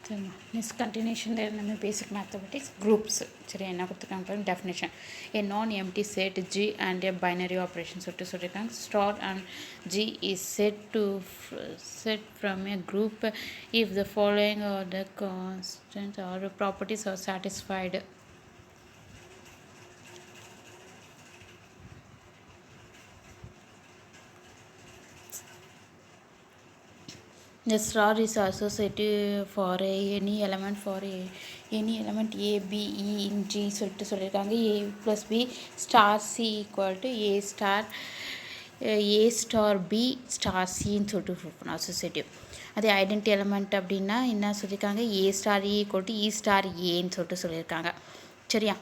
சரிம்மா நெக்ஸ்ட் கண்டினியூஷனில் நம்ம பேசிக் mathematics groups சரி என்ன கொடுத்துருக்காங்க பாருங்க definition a non empty set G and a binary operation சொல்லியிருக்காங்க star and G is set from a group if the following are the constant are properties are satisfied. The star is associated for any element any element A, B, E in G சொல்லியிருக்காங்க A plus B star C equal to A star B star Cன்னு சொல்லிட்டு associative. அதே identity element அப்படின்னா என்ன சொல்லியிருக்காங்க A star E equal to E star Aன்னு சொல்லியிருக்காங்க சரியா.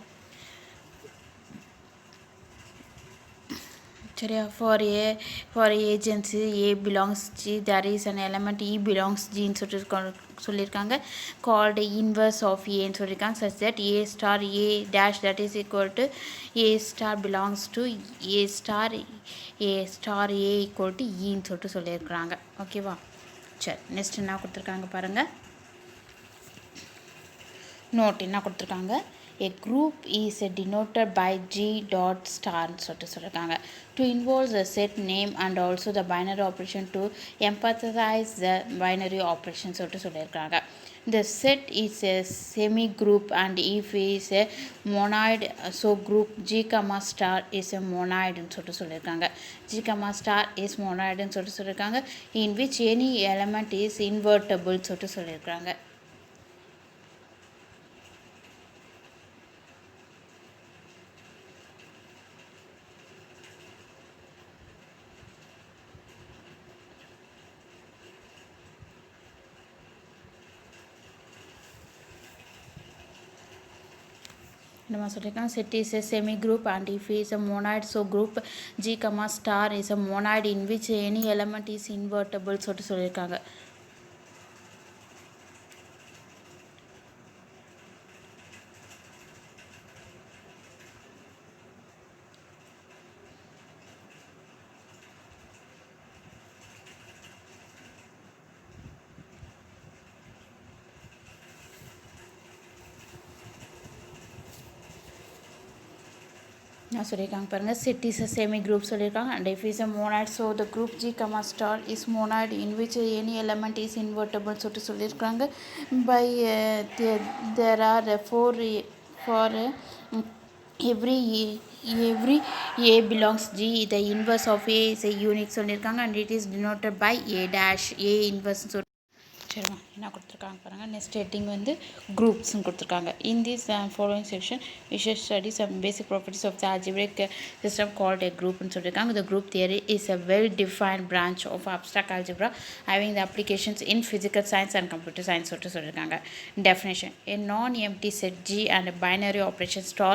சரியா for agency A belongs G there is an element E belongs G ன்னு சொல்லியிருக்காங்க called inverse of A ன்னு சொல்லியிருக்காங்க such that A star A dash that is equal to A star belongs to A star A equal to E ன்னு சொல்லியிருக்காங்க ஓகேவா. சரி next என்ன கொடுத்துருக்காங்க பாருங்கள் நோட் என்ன கொடுத்துருக்காங்க a group is denoted by G dot star சொல்லியிருக்காங்க to involve the set name and also the binary operation to emphasize the binary operation சொல்லியிருக்காங்க. The set is a semi group and if is a monoid so group G comma star is a monoid சொல்லியிருக்காங்க. G comma star is monoid சொல்லியிருக்காங்க in which any element is invertible சொல்லியிருக்காங்க. நம்ம சொல்லியிருக்காங்க set is a semi group and if is a monoid so group G comma star is a monoid in which any element is invertible சொல்லியிருக்காங்க. நான் சொல்லியிருக்காங்க பாருங்கள் set is a semi group சொல்லியிருக்காங்க and if is a monoid so the group G comma star is monoid in which any element is invertible சொல்லியிருக்காங்க by there are for every A belongs G the inverse of A is a unique சொல்லியிருக்காங்க and it is denoted by A dash A inverse சரிம்மா என்ன கொடுத்துருக்காங்க பாருங்கள் next heading வந்து குரூப்ஸ்ன்னு கொடுத்துருக்காங்க in this following section we should study some basic properties of the algebraic system called a groupன்னு சொல்லியிருக்காங்க. The group theory is a well defined branch of abstract algebra having the applications in physical science and computer science சொல்லியிருக்காங்க. Definition a non-empty set G and a binary operation star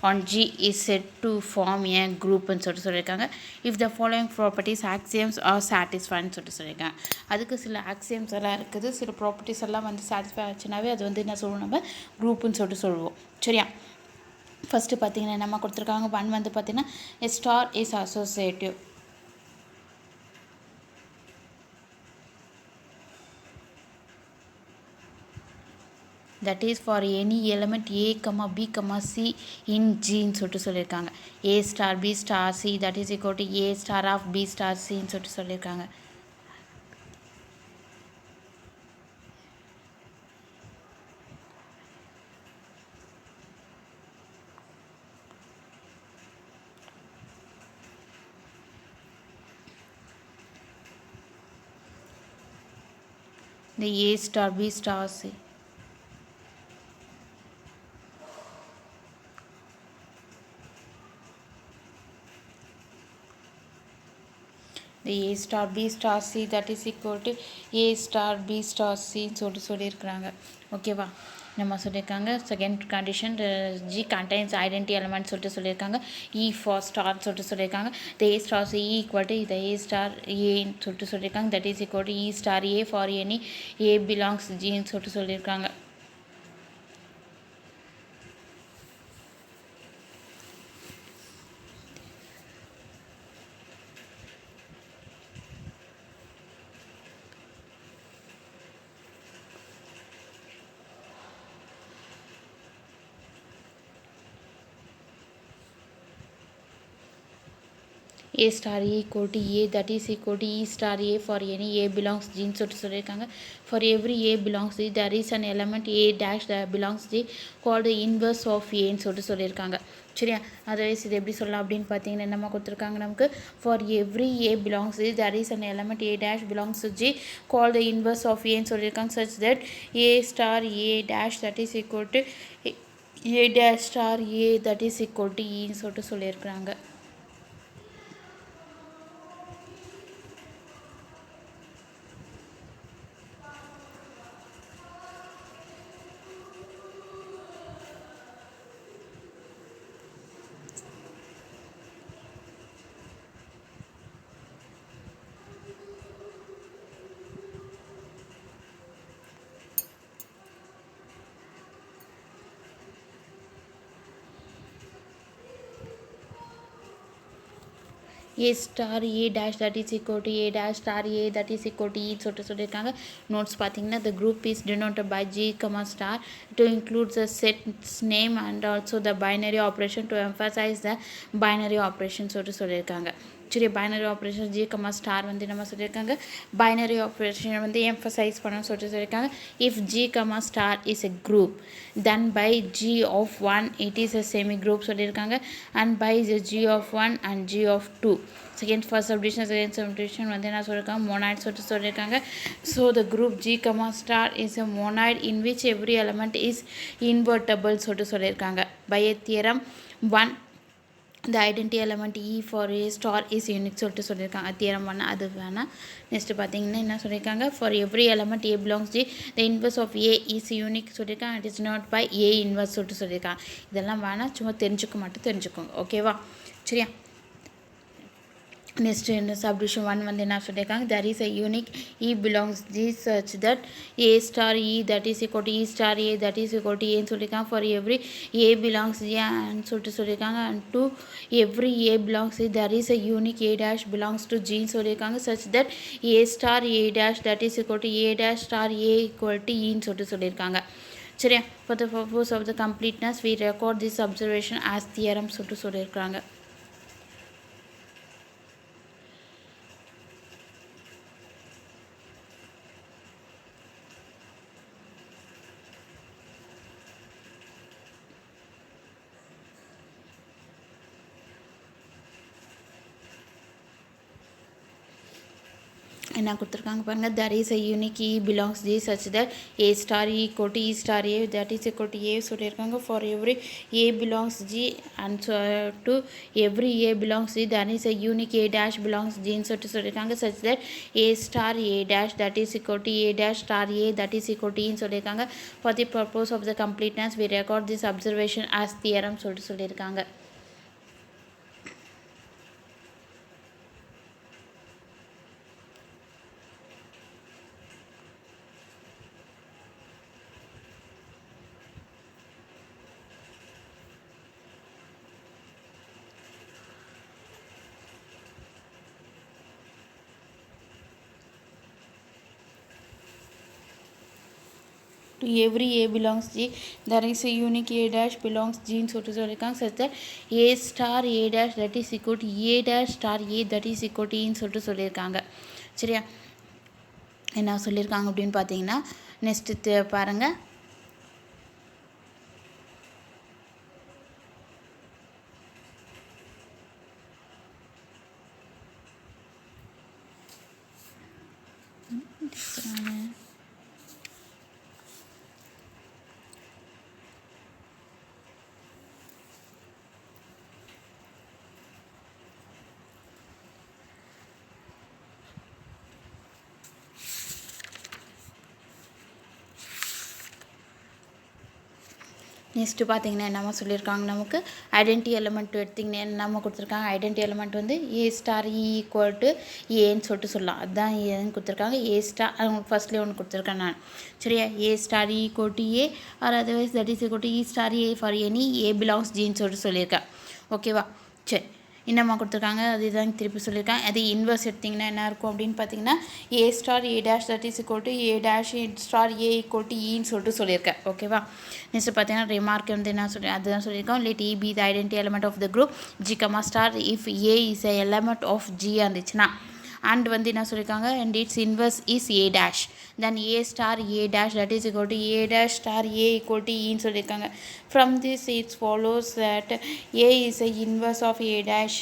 on G is said to form a group ன்னு சொல்லியிருக்காங்க if the following properties axioms are satisfied சொல்லியிருக்காங்க. அதுக்கு சில axioms எல்லாம் இருக்குது சில properties எல்லாம் வந்து சாட்டிஸ்ஃபை ஆச்சுனாவே அது வந்து என்ன சொல்லுவோம் நம்ம குரூப்புன்னு சொல்லுவோம் சரியா. ஃபஸ்ட்டு பார்த்தீங்கன்னா நம்ம கொடுத்துருக்காங்க ஒன் வந்து பார்த்தீங்கன்னா a star is associative. that is for any element A, B, C in G ன்னு சொல்லியிருக்காங்க. A star B star C that is equal to A star of B star C ன்னு சொல்லியிருக்காங்க. the A star B star C the A star B star C that is equal to A star B star C சொல்லியிருக்கிறாங்க ஓகேவா. நம்ம சொல்லியிருக்காங்க second condition G contains identity element சொல்லியிருக்காங்க E for star சொல்லியிருக்காங்க the A star C equal to the A star A சொல்லியிருக்காங்க that is equal to E star A for any A belongs G சொல்லியிருக்காங்க. A star A equal to A, that is equal to E star A for any A belongs G ன்னு சொல்லியிருக்காங்க. For every A belongs G, there is an element A dash that belongs G called the inverse of A ன்னு சொல்லியிருக்காங்க. சரியா, otherwise இது எப்படி சொல்லலாம் அப்படின்னு பார்த்தீங்கன்னா என்னமா கொடுத்துருக்காங்க நமக்கு, for every A belongs is there is an element A dash belongs to G call the inverse of ஏன்னு சொல்லியிருக்காங்க. Such that A star A dash that is equal to A dash star A that is equal to ஈன்னு சொல்லியிருக்கிறாங்க. A star A dash that is equal to A dash star A that is equal to E சொல்லியிருக்காங்க. Notes பார்த்தீங்கன்னா the group is denoted by G, star to include the set's name and also the binary operation to emphasize the binary operation சொல்லியிருக்காங்க. சரி, binary operation G star வந்து நம்ம சொல்லியிருக்காங்க, binary operation வந்து emphasise பண்ணணும்னு சொல்லியிருக்காங்க. If G star is a group then by G of one it is a semi group சொல்லியிருக்காங்க. And by G of one and G of two first subdivision வந்து என்ன சொல்லியிருக்காங்க, மோனாய்ட் சொல்லியிருக்காங்க. So the group G star is a monoid in which every element is invertible சொல்லியிருக்காங்க. By a theorem one the identity element E for A star is unique சொல்லியிருக்காங்க. Theorem ஒன்று அது வேணால். Next பார்த்தீங்கன்னா என்ன சொல்லியிருக்காங்க, for every element A belongs G the inverse of A is unique சொல்லியிருக்காங்க. it is not by A inverse சொல்லியிருக்காங்க. இதெல்லாம் வேணால், சும்மா தெரிஞ்சுக்கோங்க. ஓகேவா, சரியா. நெக்ஸ்ட் இந்த சப்டிவிஷன் ஒன் வந்து என்ன சொல்லியிருக்காங்க, there is a unique E belongs G such that A star E that is equal to E star A that is equal to A ன்னு சொல்லியிருக்காங்க. for every A belongs G and சொல்லியிருக்காங்க. and to every A belongs G there is a unique A dash belongs to G ன்னு சொல்லியிருக்காங்க. such that A star A dash that is equal to A dash star A equal to E ன்னு சொல்லியிருக்காங்க. சரியா, for the purpose of the completeness we record this observation as theorem சொல்லியிருக்காங்க. என்ன கொடுத்துருக்காங்க பாருங்கள், there is a unique E belongs G such that A star E equal to E star A that is equal to A சொல்லியிருக்காங்க. for every A belongs G and so to every A belongs G there is a unique A dash belongs G ன்னு சொல்லியிருக்காங்க. such that A star A dash that is equal to A dash star A that is equal to E ன்னு சொல்லியிருக்காங்க. for the purpose of the completeness we record this observation as theorem சொல்லியிருக்காங்க. to every A belongs G there is a unique A dash belongs G ன்னு சொல்லியிருக்காங்க. such that A star A dash that is equal to A dash star A that is equal to E ன்னு சொல்லியிருக்காங்க. சரியா, என்ன சொல்லியிருக்காங்க அப்படின்னு பார்த்தீங்கன்னா next பாருங்கள், நெக்ஸ்ட்டு பார்த்தீங்கன்னா என்னமா சொல்லியிருக்காங்க, நமக்கு ஐடென்டி எலிமெண்ட் எடுத்திங்கன்னா என்னமா கொடுத்துருக்காங்க, ஐடென்டி எலிமெண்ட் வந்து ஏ ஸ்டார் இ ஈக்குவல் டு ஏன்னு சொல்லலாம். அதுதான் ஏன்னு கொடுத்துருக்காங்க. ஏ ஸ்டார் அவங்களுக்கு ஃபஸ்ட்லேயே ஒன்று கொடுத்துருக்கேன் நான். சரியா, A star E equal to A or otherwise that is equal to E star A for any A belongs ஜின்னு சொல்லியிருக்கேன். ஓகேவா, சரி. என்னம்மா கொடுத்துருக்காங்க அதுதான் திருப்பி சொல்லியிருக்காங்க. அது இன்வர்ஸ் எடுத்திங்கன்னா என்ன இருக்கும் அப்படின்னு பார்த்தீங்கன்னா A star A dash that is equal to A dash star A equal to ஈன்னு சொல்லிட்டு சொல்லியிருக்கேன். ஓகேவா. நெக்ஸ்ட் பார்த்தீங்கன்னா ரிமார்க் வந்து என்ன சொல்லி அதுதான் சொல்லியிருக்கோம். Let e be the identity element of the group G comma star if a is a element of G இருந்துச்சுன்னா அண்ட் வந்து என்ன சொல்லியிருக்காங்க and its inverse is a dash then a star a dash that is equal to a dash star a equal to e ன்னு சொல்லியிருக்காங்க. From this it follows that a is a inverse of a dash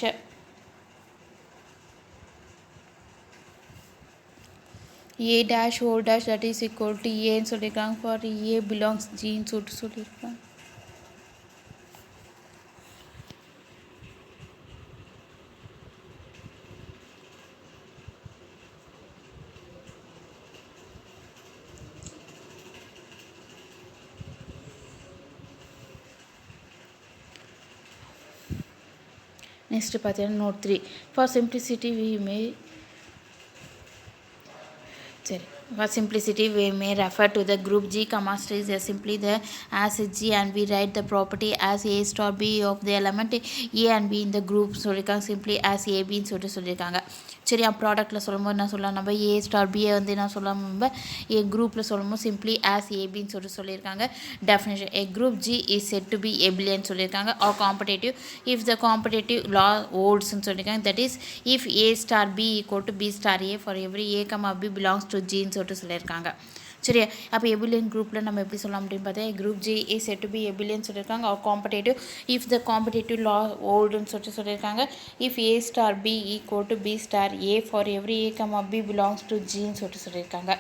a dash whole dash that is equal to a ன்னு சொல்லியிருக்காங்க. for a belongs g ன்னு சொல்லியிருக்காங்க. Next பார்த்தீங்கன்னா note 3 for simplicity we may for simplicity we may refer to the group G comma star is simply the as G and we write the property as A star B of the element A and B in the group சொல்லியிருக்காங்க simply as A B ன்னு சொல்லியிருக்காங்க. சரியா. ப்ராடக்ட்டில் சொல்லும்போது என்ன சொல்லலாம் நம்ம A star BA வந்து என்ன சொல்லலாம் நம்ம ஏ குரூப்பில் சொல்லும்போது சிம்ப்ளி ஆஸ் ஏபின்னு சொல்லியிருக்காங்க. Definition a group G is set to be எபிலியன்னு சொல்லியிருக்காங்க. Or commutative if the commutative law ஓல்ட்ஸ்ன்னு சொல்லியிருக்காங்க. That is if A star B equal to B star A for every A comma B belongs to ஜின்னு சொல்லியிருக்காங்க. சரியா. அப்போ எபிலியன் குரூப்பில் நம்ம எப்படி சொல்லலாம் அப்படின்னு பார்த்தா group G is set to be abelian சொல்லியிருக்காங்க. Or commutative if the commutative law ஓல்டுன்னு சொல்லியிருக்காங்க. If A star B equal to B star A for every A comma B belongs to ஜின்னு சொல்லியிருக்காங்க.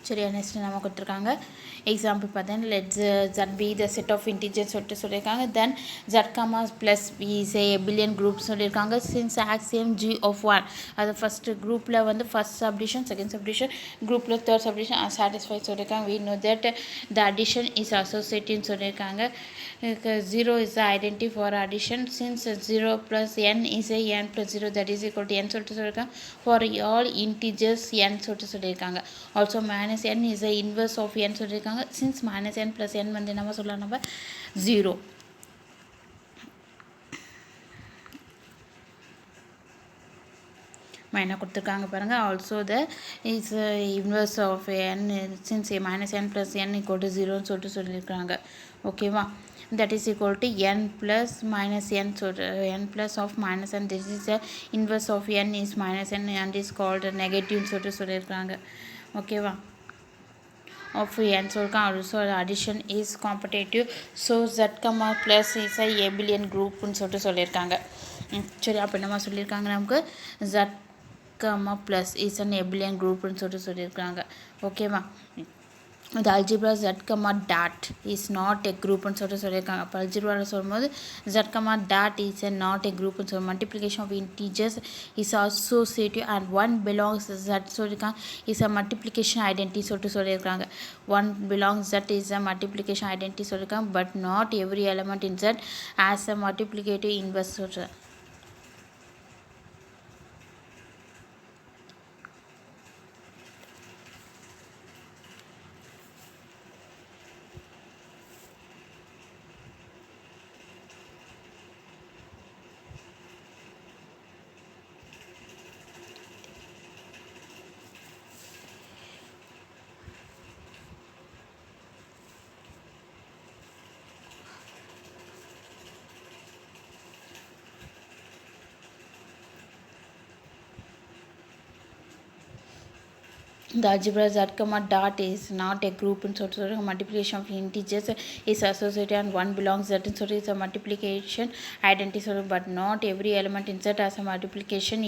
சரியா. நெக்ஸ்ட் நம்ம கொடுத்துருக்காங்க எக்ஸாம்பிள் பார்த்தீங்கன்னா let Z be the set of integers சொல்லியிருக்காங்க. Then Z comma plus B is a abelian group சொல்லியிருக்காங்க. Since axiom G of one அது first குரூப்பில் வந்து ஃபஸ்ட் சப்டிஷன் செகண்ட் சப்டிஷன் குரூப்பில் தேர்ட் சப்டிஷன் சாட்டிஸ்ஃபை சொல்லியிருக்காங்க. We know that the addition is அசோசியேட்டிவ்னு சொல்லியிருக்காங்க. 0 is the identity for addition since 0 plus n is a n plus 0 that is equal to n சொல்லியிருக்காங்க. for all integers n சொல்லியிருக்காங்க. also minus n is the inverse of n சொல்லியிருக்காங்க. since minus n plus n வந்து நம்ம சொல்லலாம் நம்ம 0. மைனா கொடுத்துருக்காங்க பாருங்கள். Also the is inverse of n since minus n plus n equal to 0ன்னு சொல்லியிருக்காங்க. ஓகேவா. that is equal to n plus minus n n plus of minus n this is the inverse of n is minus n and is called negative சொல்லியிருக்காங்க. ஓகேவா. of n சொல்லியிருக்காங்க. also addition is competitive so z comma plus is a abelian groupன்னு சொல்லியிருக்காங்க. சரி. அப்போ என்னமா சொல்லியிருக்காங்க நமக்கு z comma plus is an abelian groupன்னு சொல்லியிருக்காங்க. ஓகேவா. the algebra z comma dot is not a group ன்னு சொல்லியிருக்காங்க. அப்போ அல்ஜிப்ராவில் சொல்லும்போது z comma dot is a not a group ன்னு multiplication of integers is associative and one belongs z சொல்லியிருக்காங்க is a multiplication identity சொல்லியிருக்காங்க. one belongs z is a multiplication identity சொல்லியிருக்காங்க. but not every element in z has a multiplicative inverse சொல்லியிருக்காங்க. The algebra z comma dot is not a group ன்னு சொல்லியிருக்காங்க. multiplication of integers is associated and one belongs z ன்னு சொல்லி it's a multiplication identity but not every element in z has a multiplication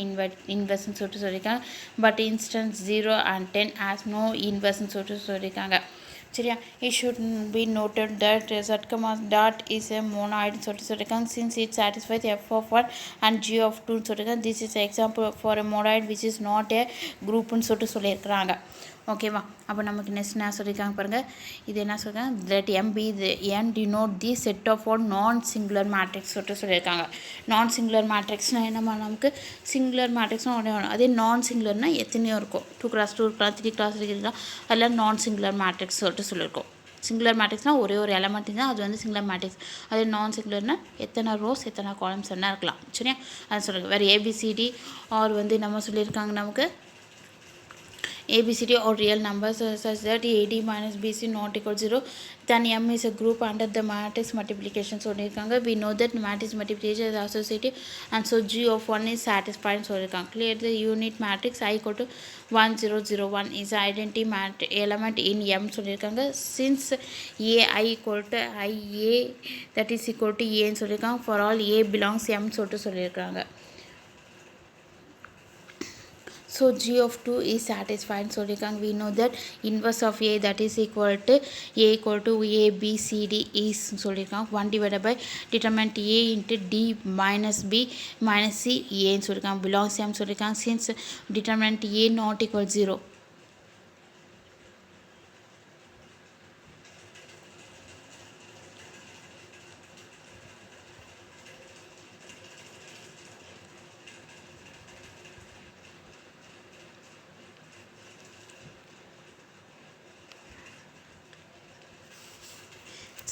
inverse ன்னு சொல்லியிருக்காங்க. but instance 0 and 10 has no inverse ன்னு சொல்லியிருக்காங்க. சரியா. it should be noted that z comma dot is a monoid சொல்லியிருக்காங்க. since it satisfies f of 1 and g of 2 சொல்லியிருக்காங்க. this is an example for a monoid which is not a group ன்னு சொல்லியிருக்காங்க. ஓகேவா. அப்போ நமக்கு next என்ன சொல்லியிருக்காங்க பாருங்கள். இது என்ன சொல்லியிருக்காங்க, let M be the n denote the set of all non singular matrix சொல்லியிருக்காங்க. நான் சிங்குலர் மேட்ரிக்ஸ்னால் என்னம்மா, நமக்கு சிங்குலர் மேட்ரிக்ஸ்னால் அதே நான் சிங்குலர்னால் எத்தனையோ இருக்கும், 2x2 இருக்கலாம், 3x3 இருக்கலாம், அதெல்லாம் நான் சிங்குலர் மேட்ரிக்ஸ் சொல்லியிருக்கோம். சிங்குலர் மேட்ரிக்ஸ்னால் ஒரே ஒரு எலமெண்ட் தான், அது வந்து சிங்குலர் மேட்ரிக்ஸ். அதே நான் சிங்குலர்னால் எத்தனை ரோஸ் எத்தனை காலம்ஸ் என்ன இருக்கலாம். சரியா, அது சொல்லுங்கள். வேறு ஏபிசிடி ஆர் வந்து நம்ம சொல்லியிருக்காங்க நமக்கு ABCD or real numbers such that AD minus BC not equal 0, then M is a group under the matrix multiplication. So we know that matrix multiplication is associative, and so G of 1 is satisfied. So clear the unit matrix I equal to 1 0 0 1 is identity element in M. So since I equal to IA, that is equal to A, so for all A belongs M. So so G of 2 is satisfied. So we know that inverse of A, that is equal to A equal to A B C D is 1 divided by determinant A into D minus B minus C A belongs to M. Since determinant A not equal 0,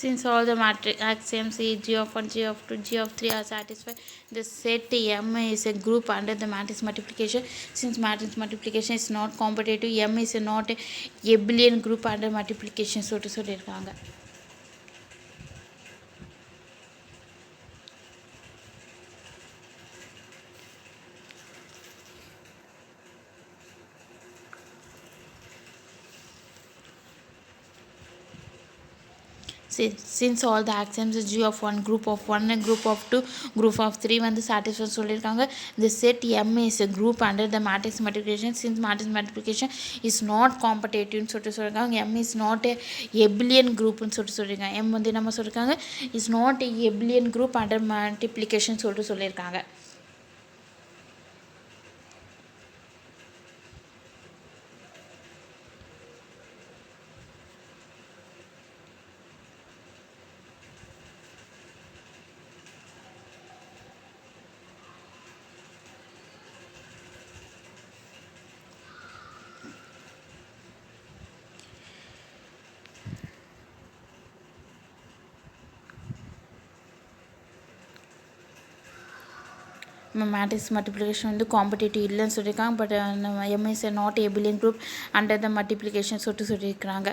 since all the matrix axioms G of 1, G of 2, G of 3 are satisfied, the set M is a group under the matrix multiplication. Since matrix multiplication is not competitive, M is not a abelian group under multiplication. சொல்லியிருக்காங்க. Since all the axioms is G of 1, group of 1 and group of 2, group of 3 வந்து satisfied சொல்லியிருக்காங்க. The set M is a group under the matrix multiplication. Since matrix multiplication is not competitive சொல்லியிருக்காங்க, M is not a abelian group சொல்லியிருக்காங்க. M வந்து நம்ம சொல்லியிருக்காங்க is not a abelian group under multiplication சொல்லியிருக்காங்க. matrix multiplication வந்து competitive இல்லைன்னு சொல்லியிருக்காங்க. But M is not abelian group under the multiplication சொல்லியிருக்காங்க.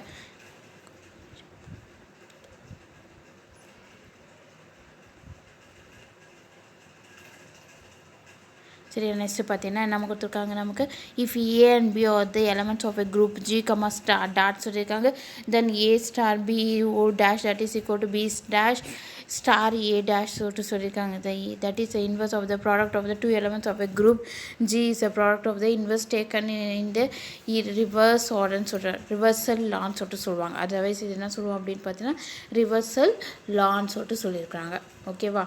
சரி, நெக்ஸ்ட் பார்த்தீங்கன்னா என்ன கொடுத்துருக்காங்க நமக்கு, if A and B are the elements of a group G comma star dot சொல்லியிருக்காங்க, then A star B O dash that is equal to B dash star A dash சொல்லியிருக்காங்க. That is the inverse of the product of the two elements of a group. G is a product of the inverse taken in the reverse order சொல்கிறார். Reversal லான்னு சொல்லுவாங்க. Otherwise இது என்ன சொல்லுவோம் அப்படின்னு பார்த்தீங்கன்னா reversal லான்னு சொல்லியிருக்காங்க. ஓகேவா.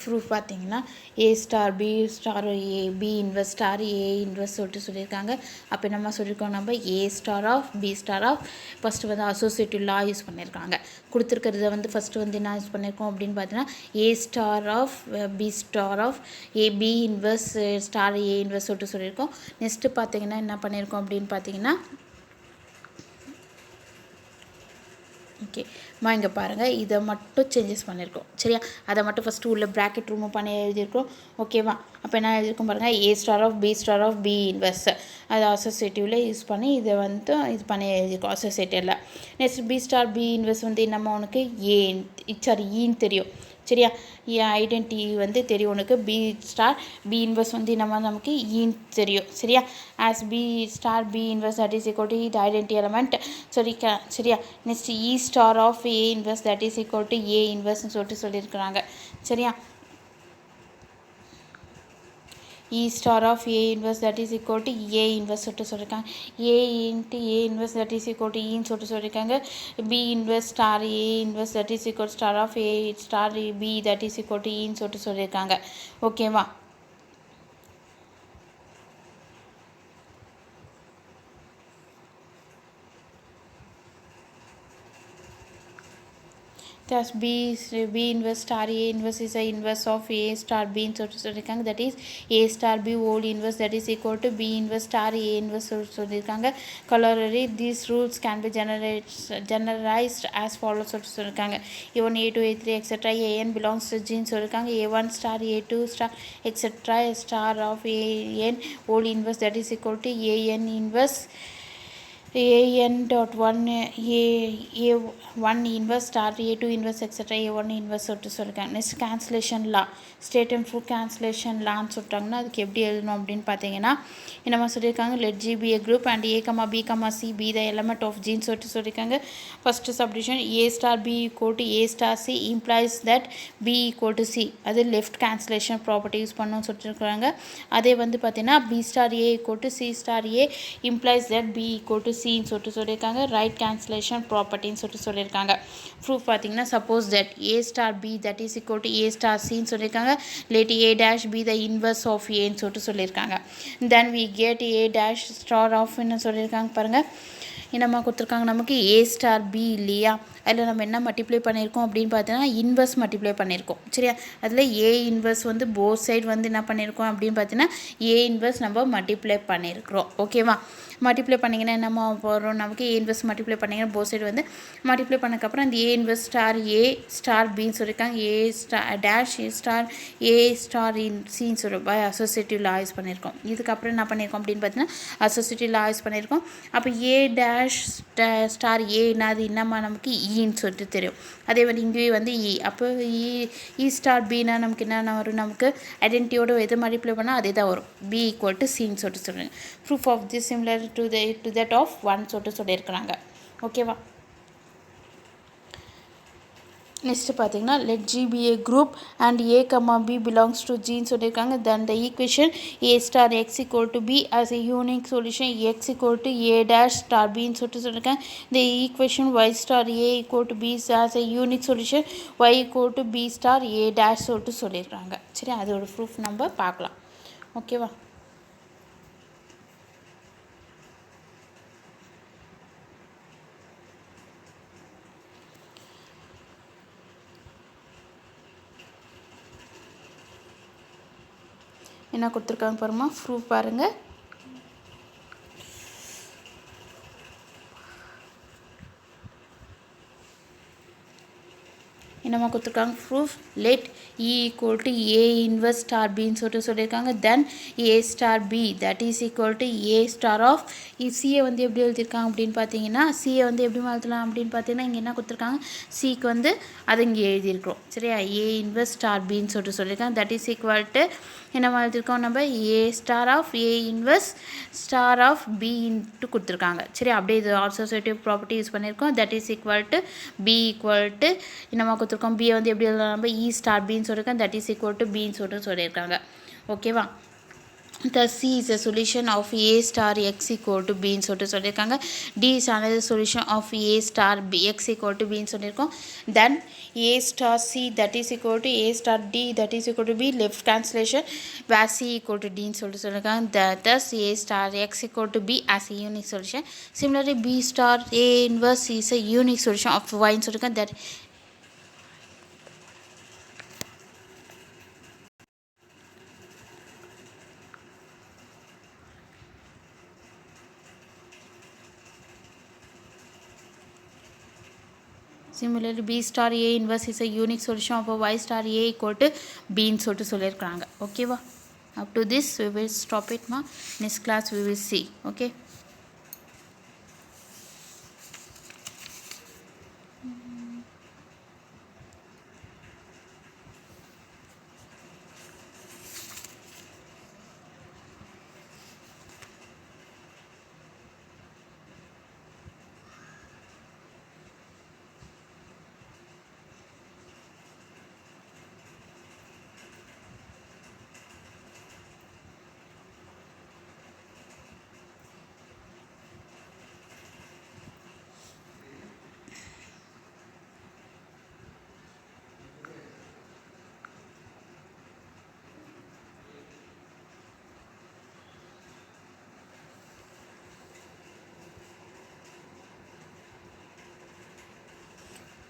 ப்ரூஃப் பார்த்தீங்கன்னா A star B star A B inverse star A inverse சொல்லியிருக்காங்க. அப்போ நம்ம சொல்லியிருக்கோம், நம்ம A star of B star of first வந்து அசோசியேட்டிவ் லா யூஸ் பண்ணியிருக்காங்க. கொடுத்துருக்கிறத வந்து ஃபஸ்ட்டு வந்து என்ன யூஸ் பண்ணியிருக்கோம் அப்படின்னு பார்த்தீங்கன்னா A star of B star of A B inverse star A inverse சொல்லியிருக்கோம். நெக்ஸ்ட்டு பார்த்தீங்கன்னா என்ன பண்ணியிருக்கோம் அப்படின்னு பார்த்தீங்கன்னா ஓகே இங்கே பாருங்கள், இதை மட்டும் சேஞ்சஸ் பண்ணியிருக்கோம். சரியா, அதை மட்டும் ஃபஸ்ட்டு உள்ள ப்ராக்கெட் ரிமூவ் பண்ணி எழுதியிருக்கோம். ஓகேவா. அப்போ என்ன எழுதியிருக்கோம் பாருங்கள், A star of B inverse அது அசோசியேட்டிவில் யூஸ் பண்ணி இதை வந்து இது பண்ணி எழுதியிருக்கோம் அசோசியேட்டிவில். Next B star B inverse வந்து நம்ம உனக்கு ஈன்னு தெரியும். சரியா, ஐடென்டி வந்து தெரியும் உனக்கு. பி ஸ்டார் பி இன்வெர்ஸ் வந்து நமக்கு ஈன்னு தெரியும். சரியா, as B star B inverse that is equal to இது ஐடென்டி எலமெண்ட். சரியா. Next E star of A inverse that is equal to A இன்வெர்ஸ்னு சொல்லியிருக்கிறாங்க. சரியா, E star of A inverse that is equal to A inverse சொல்லிட்டு சொல்லியிருக்காங்க. A into A inverse that is equal to E சொல்லிட்டு சொல்லியிருக்காங்க. B inverse star A inverse that is equal to star of A star B that is equal to E சொல்லிட்டு சொல்லியிருக்காங்க. ஓகேவா? Thus B inverse star A inverse is a inverse of A star B சொல்லிட்டு சொல்லியிருக்காங்க. That is A star B whole inverse that is equal to B inverse star A inverse சொல்லிட்டு சொல்லியிருக்காங்க. Corollary these rules can be generalized as follows சொல்லிட்டு சொல்லியிருக்காங்க. A1 A2 A3 etc. AN belongs to G சொல்லியிருக்காங்க. A1 star A2 star etc. star of AN whole inverse that is equal to AN inverse an dot 1 A1 inverse star A2 inverse etc. A1 inverse சொல்லிட்டு சொல்லியிருக்காங்க. Next cancellation law state and prove cancellation லான்னு சொல்லிட்டாங்கன்னா அதுக்கு எப்படி எழுதணும் அப்படின்னு பார்த்தீங்கன்னா என்னமா சொல்லியிருக்காங்க let G be a group and A comma B comma C be the element of ஜின்னு சொல்லிட்டு சொல்லியிருக்காங்க. ஃபர்ஸ்ட் சப்டிஷன் A star B equal to A star C implies that B equal to C அது லெஃப்ட் கேன்சலேஷன் ப்ராப்பர்ட்டி யூஸ் பண்ணணும்னு சொல்லிட்டு இருக்காங்க. அதே வந்து பார்த்தீங்கன்னா B star A equal to C star A implies that B equal to சின்னு சொல்லிட்டு சொல்லியிருக்காங்க. ரைட் கேன்சலேஷன் ப்ராப்பர்ட்டின்னு சொல்லிட்டு சொல்லியிருக்காங்க. ப்ரூஃப் பார்த்தீங்கன்னா suppose that A star B that is equal to A star சின்னு சொல்லியிருக்காங்க. let A dash be the inverse of A ன்னு சொல்லிட்டு சொல்லியிருக்காங்க. then we get A dash star of ன்னு சொல்லியிருக்காங்க பாருங்கள். என்னம்மா கொடுத்துருக்காங்க நமக்கு A star B இல்லையா அதில் நம்ம என்ன மல்டிப்ளை பண்ணியிருக்கோம் அப்படின்னு பார்த்தீங்கன்னா இன்வர்ஸ் மல்டிப்ளை பண்ணியிருக்கோம் சரியா. அதில் A இன்வர்ஸ் வந்து போத் சைடு வந்து என்ன பண்ணியிருக்கோம் அப்படின்னு பார்த்தீங்கன்னா A இன்வர்ஸ் நம்ம மல்டிப்ளை பண்ணியிருக்கிறோம் ஓகேவா. மல்டிப்ளை பண்ணிங்கன்னா என்னம்மா வரும் நமக்கு A இன்வர்ஸ் மல்டிப்ளை பண்ணிங்கன்னா போத் சைடு வந்து மல்டிப்ளை பண்ணக்கப்புறம் அந்த A inverse star A star பின்னு சொல்லியிருக்காங்க. A star dash A star A star in சின்னு சொல்லி பை அசோசியேட்டிவ் லா யூஸ் பண்ணியிருக்கோம். இதுக்கப்புறம் என்ன பண்ணியிருக்கோம் அப்படின்னு பார்த்தீங்கன்னா அசோசியேட்டிவ் லா யூஸ் பண்ணியிருக்கோம். அப்போ A டேஷ் ஸ்டார் ஏன்னா அது என்னம்மா நமக்கு ஈன்னு சொல்லிட்டு தெரியும். அதே மாதிரி இங்கேயே வந்து இ அப்போ இ ஸ்டார் பின்னா நமக்கு என்னென்ன வரும் நமக்கு ஐடென்டிட்டியோட எது மல்டிப்ளை பண்ணால் அதே தான் வரும் பி ஈக்குவல் டு சின்னு சொல்லிட்டு சொல்லுங்கள். Proof of this similar to that of one சொல்லிட்டு சொல்லியிருக்கிறாங்க ஓகேவா. நெக்ஸ்ட் பார்த்தீங்கன்னா let G be a group and A comma B belongs to ஜின்னு சொல்லியிருக்காங்க. Then the equation A star X equal to B as a unique solution X equal to A dash star பின்னு சொல்லிட்டு சொல்லியிருக்காங்க. The equation Y star A equal to B as a unique solution Y equal to B star A dash சொல்லிட்டு சொல்லியிருக்காங்க சரி. அதோட proof நம்ம பார்க்கலாம் ஓகேவா. என்ன கொடுத்துருக்காங்க பாருமா ப்ரூஃப் பாருங்கள். என்னம்மா கொடுத்துருக்காங்க proof let E equal to A inverse star பின்னு சொல்லிட்டு சொல்லியிருக்காங்க. Then A star B that is equal to A star of சியை வந்து எப்படி எழுதியிருக்காங்க அப்படின்னு பார்த்தீங்கன்னா சியை வந்து எப்படி எழுதலாம் அப்படின்னு பார்த்தீங்கன்னா இங்கே என்ன கொடுத்துருக்காங்க சிக்கு வந்து அது இங்கே எழுதியிருக்கிறோம் சரியா. ஏ இன்வர்ஸ் ஸ்டார் பின்னு சொல்லிட்டு சொல்லியிருக்காங்க. தட் இஸ் ஈக்குவல் டு என்ன எழுதியிருக்கோம் நம்ம A star of A inverse star of B into கொடுத்துருக்காங்க சரி. அப்படியே இது அசோசியேட்டிவ் ப்ராப்பர்ட்டி யூஸ் பண்ணியிருக்கோம். That is equal to B equal to என்னமா கொடுத்துருக்கோம் பியை வந்து எப்படி எழுதலாம் நம்ம இ ஸ்டார் பின்னு சொல்லியிருக்கோம். தட் இஸ் ஈக்குவல் டு பின்னு சொல்லிட்டு சொல்லியிருக்காங்க ஓகேவா. Thus C is a solution of A star x equal to B ன்னு சொல்லிட்டு சொல்லியிருக்காங்க. D is another solution of A star B x equal to B ன்னு சொல்லியிருக்கோம். Then A star C that is equal to A star D that is equal to B left cancellation where C equal to D ன்னு சொல்லிட்டு சொல்லியிருக்காங்க. Thus A star x equal to B as a unique solution. Similarly B star A inverse is a unique solution of Y ன்னு சொல்லியிருக்காங்க. That similarly B star A inverse is a unique solution of a Y star A equal to B ன்னு சொல்லிட்டு சொல்லியிருக்காங்க ஓகேவா. up to this we will stop it ma. Next class we will see okay.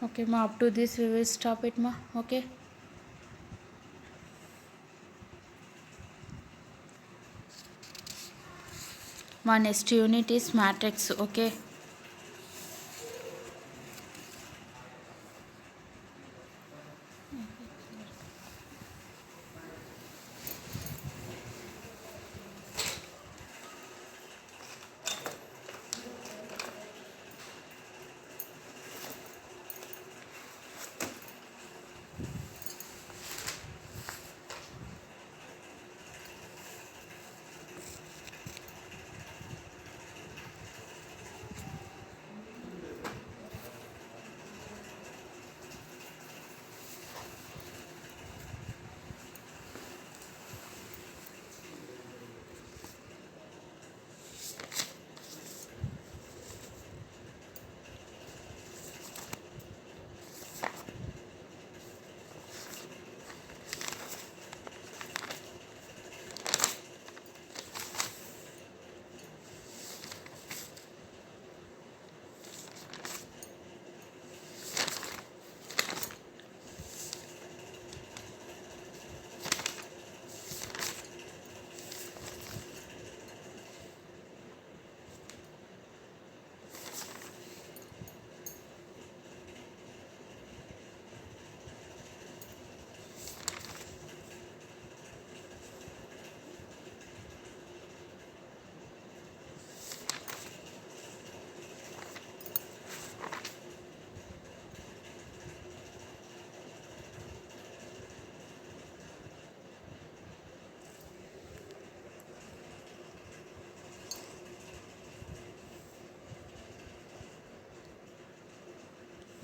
Okay, ma, up to this we will stop it, ma. Okay. Ma, next unit is matrix. Okay.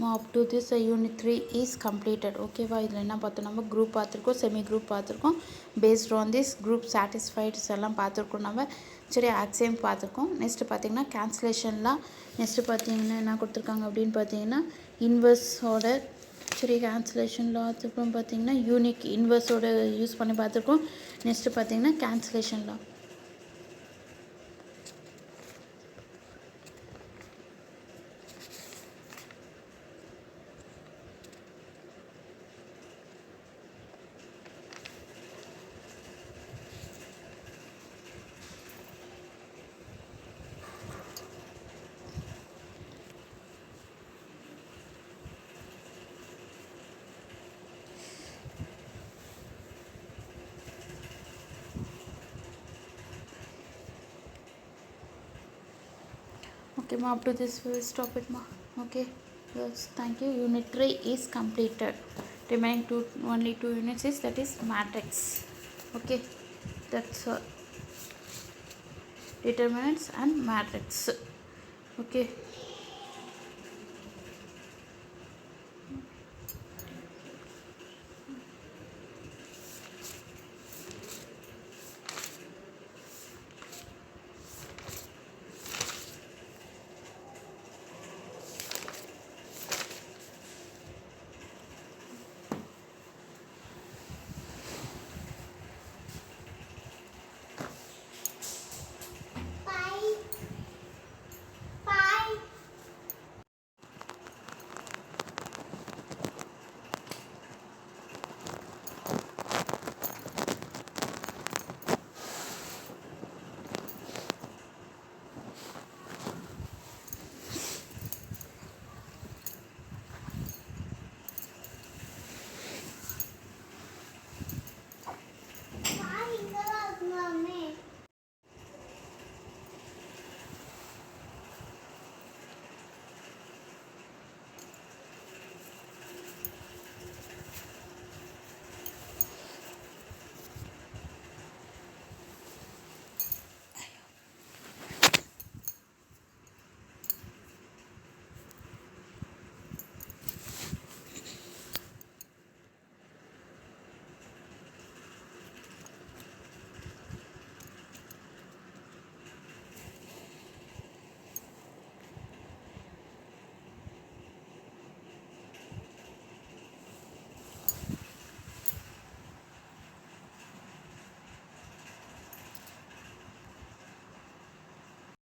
Up to this unit 3 is completed. Okay வா, இதில் என்ன பார்த்தோம், நம்ம group பார்த்துருக்கோம், semi group பார்த்துருக்கோம், based on this group சாட்டிஸ்ஃபைட்ஸ் எல்லாம் பார்த்துருக்கோம் நம்ம. சரி, ஆக்சியம் பார்த்துருக்கோம். நெக்ஸ்ட்டு பார்த்தீங்கன்னா கேன்சலேஷன்லாம். நெக்ஸ்ட்டு பார்த்தீங்கன்னா என்ன கொடுத்துருக்காங்க அப்படின்னு பார்த்தீங்கன்னா இன்வெர்ஸோட, சரி கேன்சலேஷனில் அதுக்கப்புறம் பார்த்தீங்கன்னா யூனிக் இன்வெர்ஸோட யூஸ் பண்ணி பார்த்துருக்கோம். நெக்ஸ்ட்டு பார்த்தீங்கன்னா கேன்சலேஷன்லாம். Okay, ma, up to this we will stop it, ma. Okay, yes, thank you. Unit 3 is completed. Remaining only two units is, that is matrix. Okay, that's determinants and matrix. Okay.